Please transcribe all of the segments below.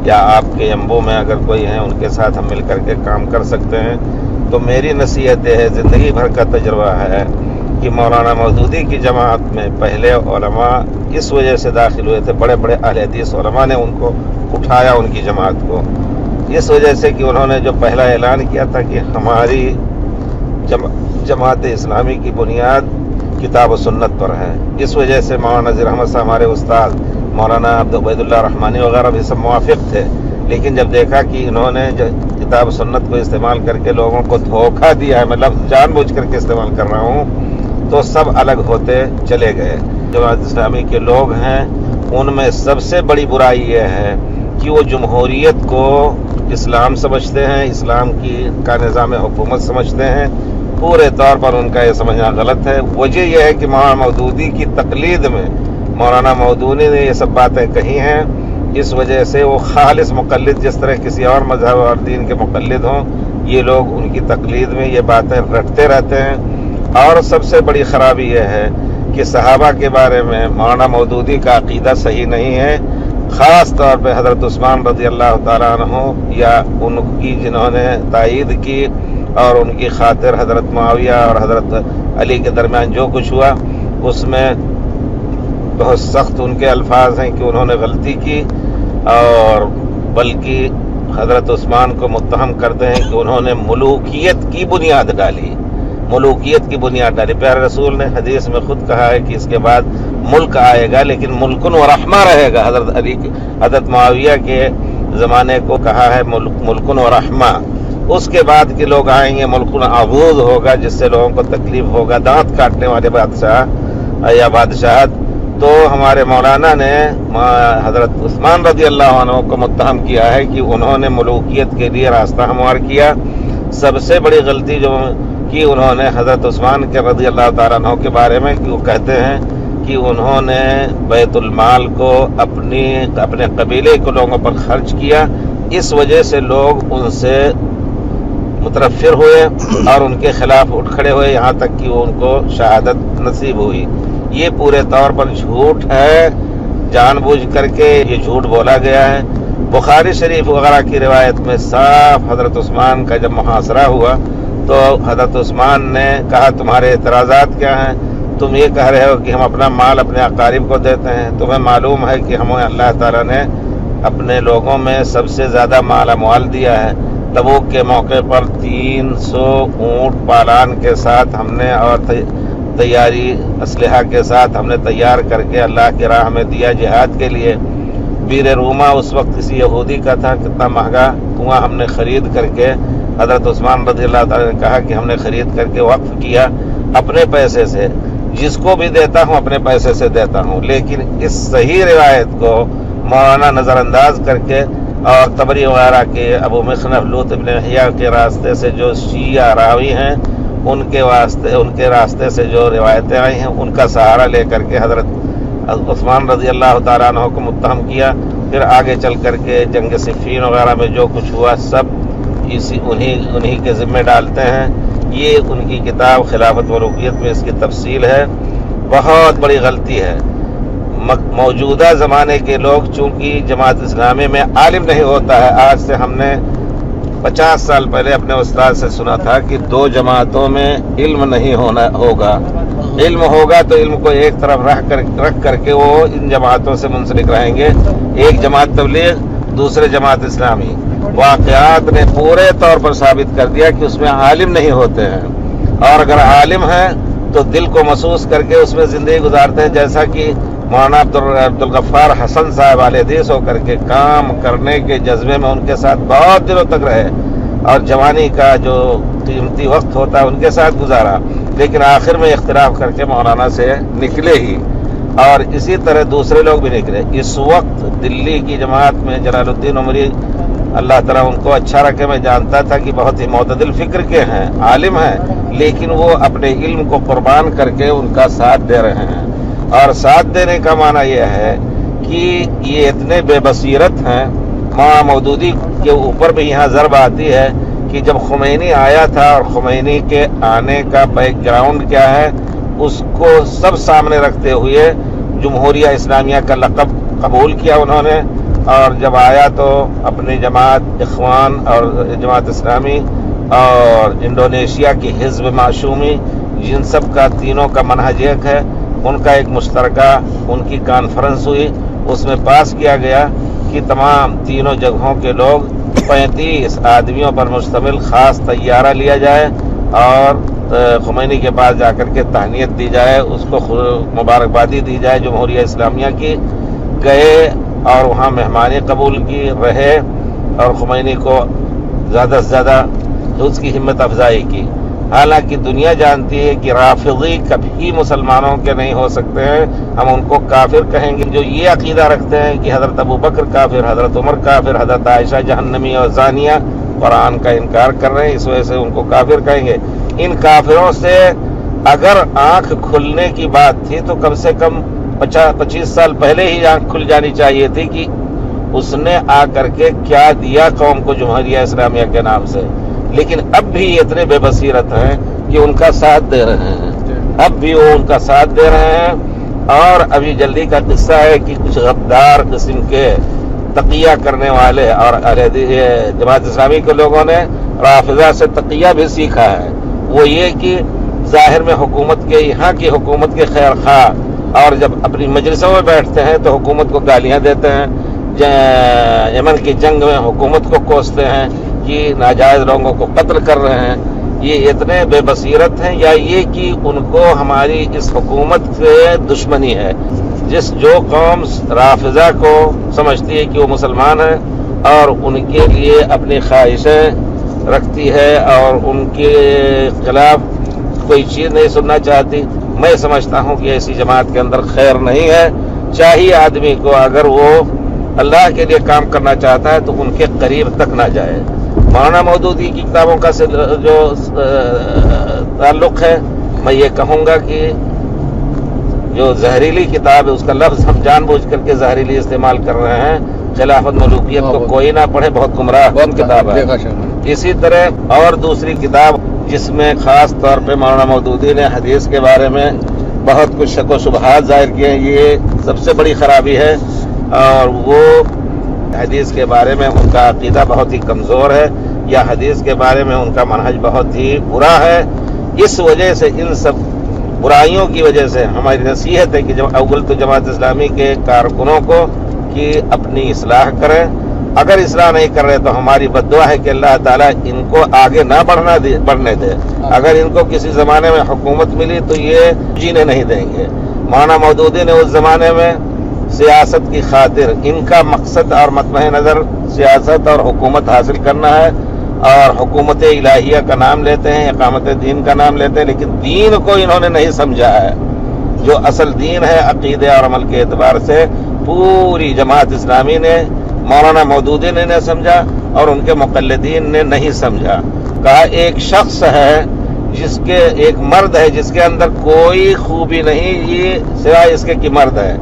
یا آپ کے امبو میں اگر کوئی ہیں ان کے ساتھ ہم مل کر کے کام کر سکتے ہیں. تو میری نصیحت یہ ہے، زندگی بھر کا تجربہ ہے کہ مولانا مودودی کی جماعت میں پہلے علماء اس وجہ سے داخل ہوئے تھے، بڑے بڑے اہل حدیث علماء نے ان کو اٹھایا، ان کی جماعت کو، اس وجہ سے کہ انہوں نے جو پہلا اعلان کیا تھا کہ ہماری جماعت اسلامی کی بنیاد کتاب و سنت پر ہے. اس وجہ سے مولانا نذیر احمد صاحب ہمارے استاد، مولانا عبید اللہ رحمانی وغیرہ بھی سب موافق تھے، لیکن جب دیکھا کہ انہوں نے کتاب و سنت کو استعمال کر کے لوگوں کو دھوکہ دیا ہے، میں لفظ جان بوجھ کر کے استعمال کر رہا ہوں، تو سب الگ ہوتے چلے گئے. جماعت اسلامی کے لوگ ہیں، ان میں سب سے بڑی برائی یہ ہے کہ وہ جمہوریت کو اسلام سمجھتے ہیں، اسلام کا نظام حکومت سمجھتے ہیں. پورے طور پر ان کا یہ سمجھنا غلط ہے. وجہ یہ ہے کہ مولانا مودودی کی تقلید میں مولانا مودودی نے یہ سب باتیں کہی ہیں، اس وجہ سے وہ خالص مقلد، جس طرح کسی اور مذہب اور دین کے مقلد ہوں، یہ لوگ ان کی تقلید میں یہ باتیں رٹتے رہتے ہیں. اور سب سے بڑی خرابی یہ ہے کہ صحابہ کے بارے میں مولانا مودودی کا عقیدہ صحیح نہیں ہے، خاص طور پہ حضرت عثمان رضی اللہ تعالیٰ عنہ یا ان کی جنہوں نے تائید کی، اور ان کی خاطر حضرت معاویہ اور حضرت علی کے درمیان جو کچھ ہوا، اس میں بہت سخت ان کے الفاظ ہیں کہ انہوں نے غلطی کی، اور بلکہ حضرت عثمان کو متہم کرتے ہیں کہ انہوں نے ملوکیت کی بنیاد ڈالی. پیارے رسول نے حدیث میں خود کہا ہے کہ اس کے بعد ملک آئے گا، لیکن ملکن و رحمہ رہے گا. حضرت معاویہ کے زمانے کو کہا ہے ملکن و رحمہ. اس کے بعد کے لوگ آئیں گے، ملکن عبود ہوگا، جس سے لوگوں کو تکلیف ہوگا، دانت کاٹنے والے بادشاہ یا بادشاہت. تو ہمارے مولانا نے حضرت عثمان رضی اللہ عنہ کو متہم کیا ہے کہ انہوں نے ملوکیت کے لیے راستہ ہموار کیا. سب سے بڑی غلطی جو کی انہوں نے حضرت عثمان کے رضی اللہ تعالیٰ عنہ کے بارے میں، کہ وہ کہتے ہیں کہ انہوں نے بیت المال کو اپنے قبیلے کے لوگوں پر خرچ کیا. اس وجہ سے لوگ ان سے مترفر ہوئے اور ان کے خلاف اٹھ کھڑے ہوئے، یہاں تک کہ ان کو شہادت نصیب ہوئی. یہ پورے طور پر جھوٹ ہے، جان بوجھ کر کے یہ جھوٹ بولا گیا ہے. بخاری شریف وغیرہ کی روایت میں صاف حضرت عثمان کا جب محاصرہ ہوا تو حضرت عثمان نے کہا تمہارے اعتراضات کیا ہیں؟ تم یہ کہہ رہے ہو کہ ہم اپنا مال اپنے اقارب کو دیتے ہیں، تمہیں معلوم ہے کہ ہمیں اللہ تعالیٰ نے اپنے لوگوں میں سب سے زیادہ مال اموال دیا ہے. تبوک کے موقع پر 300 اونٹ پالان کے ساتھ ہم نے اور تیاری اسلحہ کے ساتھ ہم نے تیار کر کے اللہ کی راہ میں دیا جہاد کے لیے. بیر روما اس وقت کسی یہودی کا تھا، کتنا مہنگا کنواں ہم نے خرید کر کے، حضرت عثمان رضی اللہ تعالیٰ نے کہا کہ ہم نے خرید کر کے وقف کیا اپنے پیسے سے. جس کو بھی دیتا ہوں اپنے پیسے سے دیتا ہوں. لیکن اس صحیح روایت کو مولانا نظر انداز کر کے، اور طبری وغیرہ کے ابو مخنف لوط ابن احیاء کے راستے سے جو شیعہ راوی ہیں، ان کے راستے سے جو روایتیں آئی ہیں، ان کا سہارا لے کر کے حضرت عثمان رضی اللہ تعالیٰ عنہ کو متہم کیا. پھر آگے چل کر کے جنگ صفین وغیرہ میں جو کچھ ہوا سب انہی کے ذمہ ڈالتے ہیں. یہ ان کی کتاب خلافت و ملوکیت میں اس کی تفصیل ہے. بہت بڑی غلطی ہے. موجودہ زمانے کے لوگ چونکہ جماعت اسلامی میں عالم نہیں ہوتا ہے. آج سے ہم نے 50 سال پہلے اپنے استاد سے سنا تھا کہ 2 جماعتوں میں علم نہیں ہوگا. علم ہوگا تو علم کو ایک طرف رکھ کر کے وہ ان جماعتوں سے منسلک رہیں گے. ایک جماعت تبلیغ، دوسرے جماعت اسلامی. واقعات نے پورے طور پر ثابت کر دیا کہ اس میں عالم نہیں ہوتے ہیں، اور اگر عالم ہیں تو دل کو محسوس کر کے اس میں زندگی گزارتے ہیں. جیسا کہ مولانا عبدالغفار حسن صاحب اہل حدیث ہو کر کے کام کرنے کے جذبے میں ان کے ساتھ بہت دنوں تک رہے، اور جوانی کا جو قیمتی وقت ہوتا ہے ان کے ساتھ گزارا، لیکن آخر میں اختلاف کر کے مولانا سے نکلے ہی. اور اسی طرح دوسرے لوگ بھی نکلے. اس وقت دلی کی جماعت میں جلال الدین عمری، اللہ تعالیٰ ان کو اچھا رکھے، میں جانتا تھا کہ بہت ہی معتدل فکر کے ہیں، عالم ہیں، لیکن وہ اپنے علم کو قربان کر کے ان کا ساتھ دے رہے ہیں. اور ساتھ دینے کا معنی یہ ہے کہ یہ اتنے بے بصیرت ہیں. مولانا مودودی کے اوپر بھی یہاں ضرب آتی ہے کہ جب خمینی آیا تھا، اور خمینی کے آنے کا بیک گراؤنڈ کیا ہے، اس کو سب سامنے رکھتے ہوئے جمہوریہ اسلامیہ کا لقب قبول کیا انہوں نے، اور جب آیا تو اپنی جماعت اخوان اور جماعت اسلامی اور انڈونیشیا کی حزب معشومی، جن سب کا تینوں کا منہج ایک ہے، ان کا ایک مشترکہ ان کی کانفرنس ہوئی. اس میں پاس کیا گیا کہ تمام تینوں جگہوں کے لوگ 35 آدمیوں پر مشتمل خاص طیارہ لیا جائے اور خمینی کے پاس جا کر کے تہنیت دی جائے، اس کو مبارکبادی دی جائے جمہوریہ اسلامیہ کی. گئے اور وہاں مہمانی قبول کی، رہے اور خمینی کو زیادہ سے زیادہ اس کی ہمت افزائی کی. حالانکہ دنیا جانتی ہے کہ رافضی کبھی مسلمانوں کے نہیں ہو سکتے ہیں، ہم ان کو کافر کہیں گے. جو یہ عقیدہ رکھتے ہیں کہ حضرت ابو بکر کافر، حضرت عمر کافر، حضرت عائشہ جہنمی اور زانیہ، قرآن کا انکار کر رہے ہیں، اس وجہ سے ان کو کافر کہیں گے. ان کافروں سے اگر آنکھ کھلنے کی بات تھی تو کم سے کم 25 سال پہلے ہی آنکھ کھل جانی چاہیے تھی کہ اس نے آ کر کے کیا دیا قوم کو جمہوریہ اسلامیہ کے نام سے. لیکن اب بھی اتنے بے بصیرت ہیں کہ ان کا ساتھ دے رہے ہیں، اب بھی وہ ان کا ساتھ دے رہے ہیں. اور ابھی جلدی کا قصہ ہے کہ کچھ غدار قسم کے تقیہ کرنے والے اور جماعت اسلامی کے لوگوں نے رافضہ سے تقیہ بھی سیکھا ہے. وہ یہ کہ ظاہر میں حکومت کے، یہاں کی حکومت کے خیر خواہ، اور جب اپنی مجلسوں میں بیٹھتے ہیں تو حکومت کو گالیاں دیتے ہیں. یمن کی جنگ میں حکومت کو کوستے ہیں کہ ناجائز لوگوں کو قتل کر رہے ہیں. یہ اتنے بے بصیرت ہیں، یا یہ کہ ان کو ہماری اس حکومت سے دشمنی ہے. جو قوم رافضہ کو سمجھتی ہے کہ وہ مسلمان ہیں اور ان کے لیے اپنی خواہشیں رکھتی ہے اور ان کے خلاف کوئی چیز نہیں سننا چاہتی، میں سمجھتا ہوں کہ ایسی جماعت کے اندر خیر نہیں ہے. چاہیے آدمی کو اگر وہ اللہ کے لیے کام کرنا چاہتا ہے تو ان کے قریب تک نہ جائے. مولانا مودودی کی کتابوں کا جو تعلق ہے، میں یہ کہوں گا کہ جو زہریلی کتاب ہے اس کا لفظ ہم جان بوجھ کر کے زہریلی استعمال کر رہے ہیں. خلافت ملوکیت کو کوئی نہ پڑھے، بہت گمراہ کتاب ہے. اسی طرح اور دوسری کتاب جس میں خاص طور پہ مولانا مودودی نے حدیث کے بارے میں بہت کچھ شک و شبہات ظاہر کیے ہیں، یہ سب سے بڑی خرابی ہے. اور وہ حدیث کے بارے میں ان کا عقیدہ بہت ہی کمزور ہے، یا حدیث کے بارے میں ان کا منہج بہت ہی برا ہے. اس وجہ سے، ان سب برائیوں کی وجہ سے ہماری نصیحت ہے کہ اول تو جماعت اسلامی کے کارکنوں کو کہ اپنی اصلاح کریں. اگر اصلاح نہیں کر رہے تو ہماری بد دعا ہے کہ اللہ تعالیٰ ان کو آگے نہ بڑھنے دے. اگر ان کو کسی زمانے میں حکومت ملی تو یہ جینے نہیں دیں گے. مولانا مودودی نے اس زمانے میں سیاست کی خاطر، ان کا مقصد اور مطمع نظر سیاست اور حکومت حاصل کرنا ہے، اور حکومت الہیہ کا نام لیتے ہیں، اقامت دین کا نام لیتے ہیں، لیکن دین کو انہوں نے نہیں سمجھا ہے. جو اصل دین ہے عقیدے اور عمل کے اعتبار سے پوری جماعت اسلامی نے، مولانا مودودی نے نہیں سمجھا اور ان کے مقلدین نے نہیں سمجھا. کہا ایک شخص ہے جس کے، ایک مرد ہے جس کے اندر کوئی خوبی نہیں یہ سوائے اس کے کہ مرد ہے.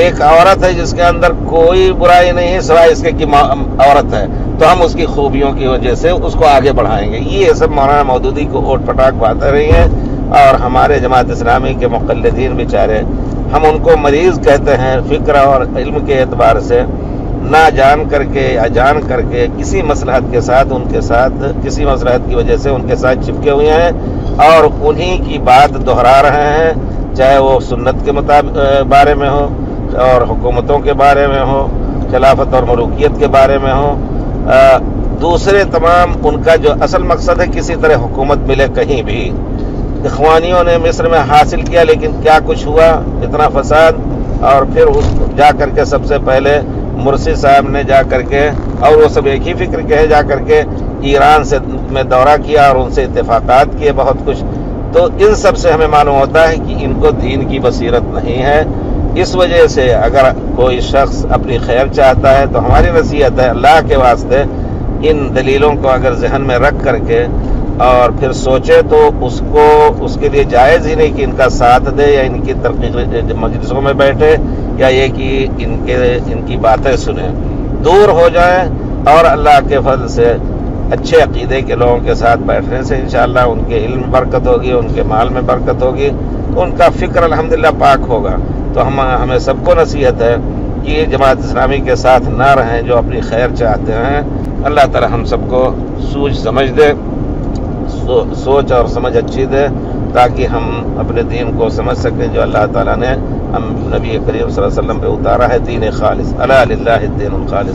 ایک عورت ہے جس کے اندر کوئی برائی نہیں سوائے اس کے کہ عورت ہے، تو ہم اس کی خوبیوں کی وجہ سے اس کو آگے بڑھائیں گے. یہ سب مولانا مودودی کو اوٹ پٹاک باتیں رہی ہیں. اور ہمارے جماعت اسلامی کے مقلدین بیچارے، ہم ان کو مریض کہتے ہیں فکر اور علم کے اعتبار سے، نہ جان کر کے یا جان کر کے کسی مصلحت کے ساتھ، ان کے ساتھ کسی مصلحت کی وجہ سے ان کے ساتھ چپکے ہوئے ہیں اور انہی کی بات دہرا رہے ہیں، چاہے وہ سنت کے بارے میں ہو اور حکومتوں کے بارے میں ہو، خلافت اور ملوکیت کے بارے میں ہو. دوسرے تمام ان کا جو اصل مقصد ہے کسی طرح حکومت ملے کہیں بھی. اخوانیوں نے مصر میں حاصل کیا، لیکن کیا کچھ ہوا، اتنا فساد. اور پھر اس جا کر کے سب سے پہلے مرسی صاحب نے جا کر کے، اور وہ سب ایک ہی فکر کے ہیں، جا کر کے ایران سے میں دورہ کیا اور ان سے اتفاقات کیے بہت کچھ. تو ان سب سے ہمیں معلوم ہوتا ہے کہ ان کو دین کی بصیرت نہیں ہے. اس وجہ سے اگر کوئی شخص اپنی خیر چاہتا ہے تو ہماری نصیحت ہے اللہ کے واسطے ان دلیلوں کو اگر ذہن میں رکھ کر کے اور پھر سوچے تو اس کے لیے جائز ہی نہیں کہ ان کا ساتھ دے یا ان کی ترقی مجلسوں میں بیٹھے یا یہ کہ ان کی باتیں سنیں. دور ہو جائیں اور اللہ کے فضل سے اچھے عقیدے کے لوگوں کے ساتھ بیٹھنے سے انشاءاللہ ان کے علم میں برکت ہوگی، ان کے مال میں برکت ہوگی، ان کا فکر الحمدللہ پاک ہوگا. تو ہمیں سب کو نصیحت ہے یہ جماعت اسلامی کے ساتھ نہ رہیں جو اپنی خیر چاہتے ہیں. اللہ تعالی ہم سب کو سوچ سمجھ دے، سوچ اور سمجھ اچھی دے، تاکہ ہم اپنے دین کو سمجھ سکیں جو اللہ تعالیٰ نے ہم نبی کریم صلی اللہ علیہ وسلم پہ اتارا ہے، دین خالص. الا للہ الدین الخالص.